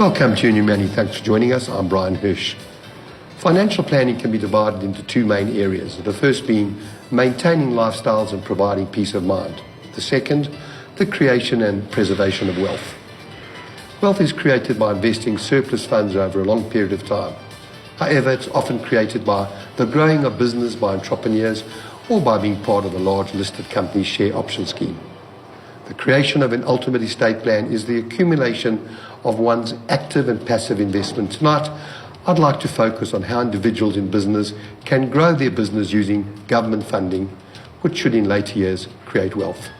Welcome to you, many thanks for joining us. I'm Bryan Hirsh. Financial planning can be divided into two main areas. The first being maintaining lifestyles and providing peace of mind. The second, the creation and preservation of wealth. Wealth is created by investing surplus funds over a long period of time. However, it's often created by the growing of business by entrepreneurs or by being part of a large listed company's share option scheme. The creation of an ultimate estate plan is the accumulation of one's active and passive investment. Tonight, I'd like to focus on how individuals in business can grow their business using government funding, which should in later years create wealth.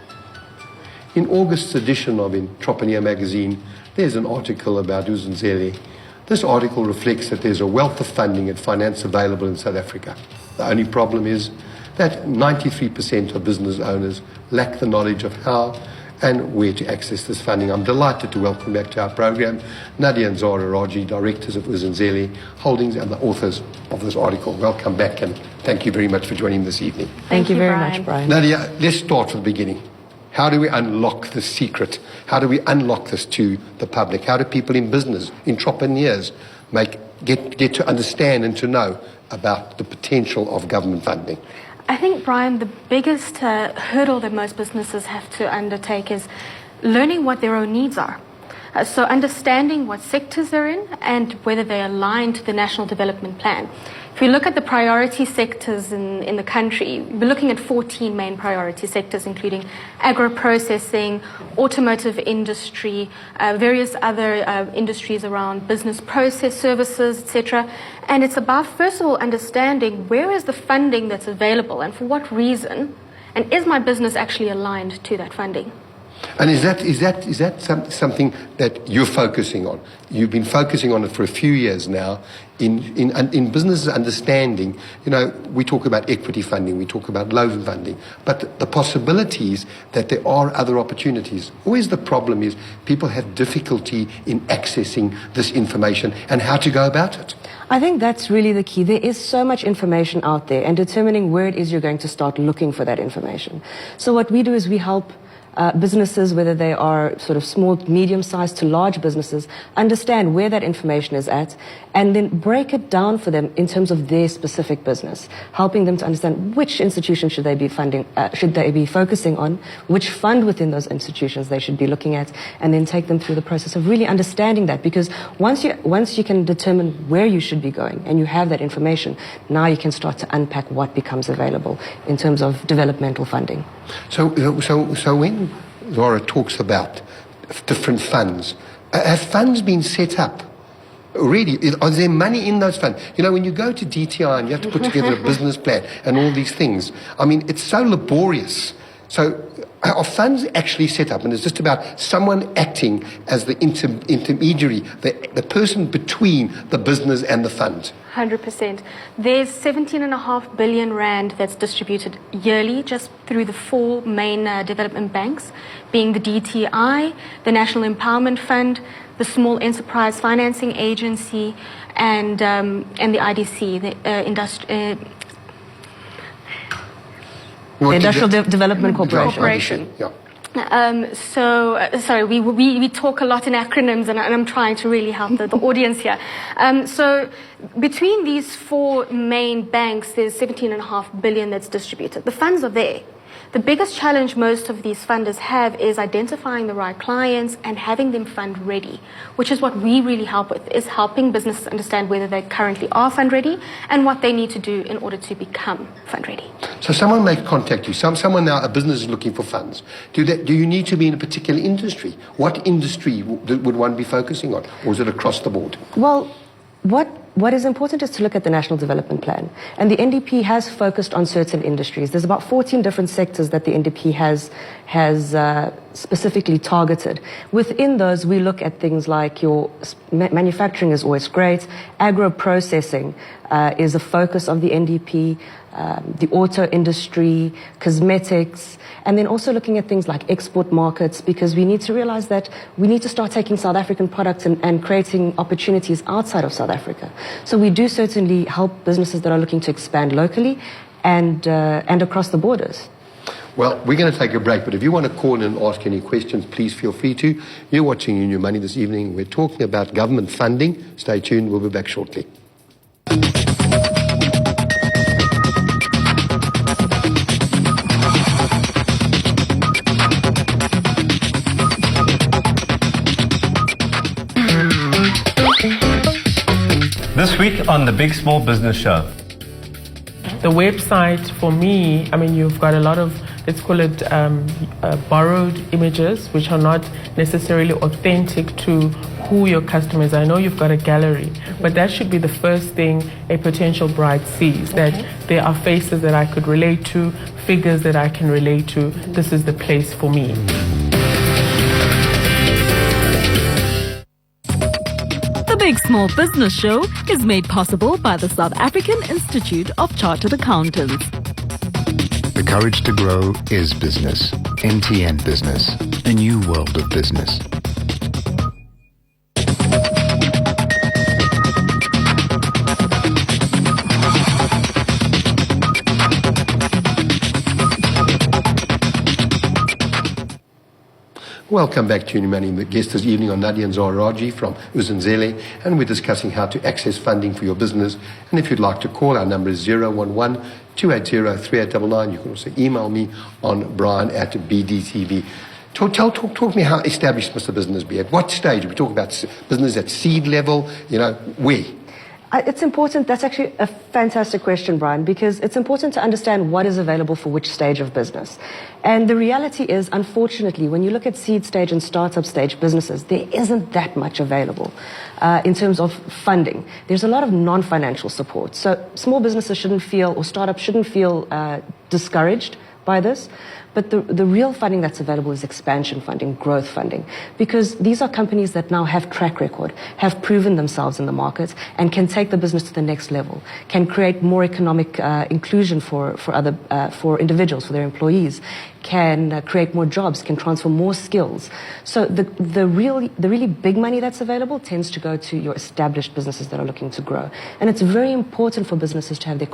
In August's edition of Entrepreneur magazine, there's an article about Uzenzele. This article reflects that there's a wealth of funding and finance available in South Africa. The only problem is that 93% of business owners lack the knowledge of how and where to access this funding. I'm delighted to welcome back to our program Nadia and Zahra Rawjee, directors of Uzenzele Holdings and the authors of this article. Welcome back and thank you very much for joining this evening. Thank you very much, Bryan. Nadia, let's start from the beginning. How do we unlock this secret? How do we unlock this to the public? How do people in business, entrepreneurs, get to understand and to know about the potential of government funding? I think, Bryan, the biggest hurdle that most businesses have to undertake is learning what their own needs are. So understanding what sectors they're in and whether they align to the National Development Plan. If you look at the priority sectors in the country, we're looking at 14 main priority sectors, including agro-processing, automotive industry, various other industries around business process services, etc. And it's about, first of all, understanding where is the funding that's available and for what reason, and is my business actually aligned to that funding? And is that something that you're focusing on? You've been focusing on it for a few years now. In businesses understanding, you know, we talk about equity funding, we talk about loan funding, but the possibilities that there are other opportunities. Always the problem is people have difficulty in accessing this information and how to go about it. I think that's really the key. There is so much information out there and determining where it is you're going to start looking for that information. So what we do is we help businesses, whether they are sort of small, medium-sized to large businesses, understand where that information is at and then break it down for them in terms of their specific business, helping them to understand which institution should they be funding, should they be focusing on, which fund within those institutions they should be looking at, and then take them through the process of really understanding that. Because once you can determine where you should be going and you have that information, now you can start to unpack what becomes available in terms of developmental funding. So when Zahra talks about different funds, have funds been set up already? Is there money in those funds? You know, when you go to DTI and you have to put together a business plan and all these things, I mean, it's so laborious. So are funds actually set up? And it's just about someone acting as the intermediary, the person between the business and the fund. 100%. There's 17.5 billion rand that's distributed yearly just through the four main development banks, being the DTI, the National Empowerment Fund, the Small Enterprise Financing Agency, and the IDC, the Industrial Development Corporation. Yeah. Sorry, we talk a lot in acronyms, and I'm trying to really help the audience here. So between these four main banks, there's 17.5 billion that's distributed. The funds are there. The biggest challenge most of these funders have is identifying the right clients and having them fund ready, which is what we really help with, is helping businesses understand whether they currently are fund ready and what they need to do in order to become fund ready. So someone may contact you. Someone now, a business is looking for funds. Do you need to be in a particular industry? What industry would one be focusing on? Or is it across the board? Well, what is important is to look at the National Development Plan. And the NDP has focused on certain industries. There's about 14 different sectors that the NDP has specifically targeted. Within those, we look at things like your manufacturing is always great. Agro-processing is a focus of the NDP. The auto industry, cosmetics, and then also looking at things like export markets, because we need to realize that we need to start taking South African products and creating opportunities outside of South Africa. So we do certainly help businesses that are looking to expand locally and across the borders. Well, we're going to take a break, but if you want to call in and ask any questions, please feel free to. You're watching In Your Money this evening. We're talking about government funding. Stay tuned. We'll be back shortly. This week on the Big Small Business Show. The website, for me, I mean, you've got a lot of, let's call it borrowed images, which are not necessarily authentic to who your customer is. I know you've got a gallery, but that should be the first thing a potential bride sees, that there are faces that I could relate to, figures that I can relate to. This is the place for me. The Big Small Business Show is made possible by the South African Institute of Chartered Accountants. The courage to grow is business. MTN Business, a new world of business. Welcome back to Your Money. The guest this evening are Nadia and Zahra Rawjee from Uzenzele, and we're discussing how to access funding for your business. And if you'd like to call, our number is 011-280-3899. You can also email me on brian@bdtv. Talk to me how established must the business be? At what stage? We talk about business at seed level, where? It's important. That's actually a fantastic question, Brian, because it's important to understand what is available for which stage of business. And the reality is, unfortunately, when you look at seed stage and startup stage businesses, there isn't that much available in terms of funding. There's a lot of non-financial support. So small businesses shouldn't feel, or startups shouldn't feel discouraged by this. But the real funding that's available is expansion funding, growth funding, because these are companies that now have track record, have proven themselves in the market, and can take the business to the next level, can create more economic inclusion for individuals, for their employees, can create more jobs, can transfer more skills. So the really big money that's available tends to go to your established businesses that are looking to grow. And it's very important for businesses to have their